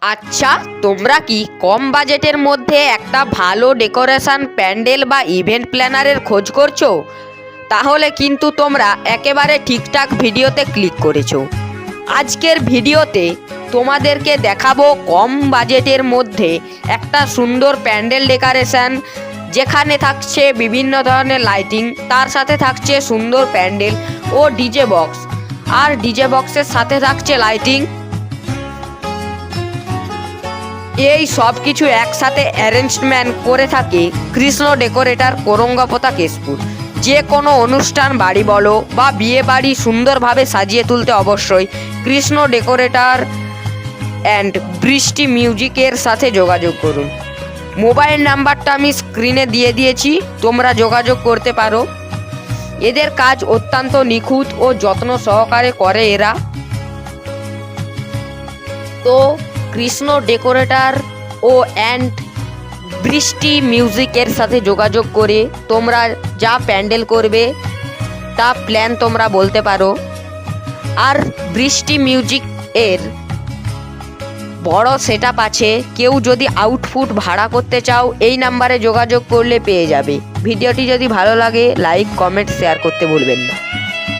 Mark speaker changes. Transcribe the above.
Speaker 1: আচ্ছা, তোমরা কি কম বাজেটের মধ্যে একটা ভালো ডেকোরেশন প্যান্ডেল বা ইভেন্ট প্ল্যানারের খোঁজ করছো? তাহলে কিন্তু তোমরা একেবারে ঠিকঠাক ভিডিওতে ক্লিক করেছো। আজকের ভিডিওতে তোমাদেরকে দেখাবো কম বাজেটের মধ্যে একটা সুন্দর প্যান্ডেল ডেকোরেশন, যেখানে থাকছে বিভিন্ন ধরনের লাইটিং, তার সাথে থাকছে সুন্দর প্যান্ডেল ও ডিজে বক্স, আর ডিজে বক্সের সাথে থাকছে লাইটিং। এই সব কিছু একসাথে অ্যারেঞ্জমেন্ট করে থাকে কৃষ্ণ ডেকোরেটর, কোরঙ্গপোতা, কেশপুর। যে কোনো অনুষ্ঠান, বাড়ি বলো বা বিয়ে বাড়ি সুন্দরভাবে সাজিয়ে তুলতে অবশ্যই কৃষ্ণ ডেকোরেটর অ্যান্ড বৃষ্টি মিউজিকের সাথে যোগাযোগ করুন। মোবাইল নাম্বারটা আমি স্ক্রিনে দিয়ে দিয়েছি, তোমরা যোগাযোগ করতে পারো। এদের কাজ অত্যন্ত নিখুঁত ও যত্ন সহকারে করে এরা। তো কৃষ্ণ ডেকোরেটর ও অ্যান্ড বৃষ্টি মিউজিকের সাথে যোগাযোগ করে তোমরা যা প্যান্ডেল করবে তা প্ল্যান তোমরা বলতে পারো। আর বৃষ্টি মিউজিক এর বড় সেটআপ আছে, কেউ যদি আউটফুট ভাড়া করতে চাও এই নাম্বারে যোগাযোগ করলে পেয়ে যাবে। ভিডিওটি যদি ভালো লাগে লাইক, কমেন্ট, শেয়ার করতে ভুলবেন না।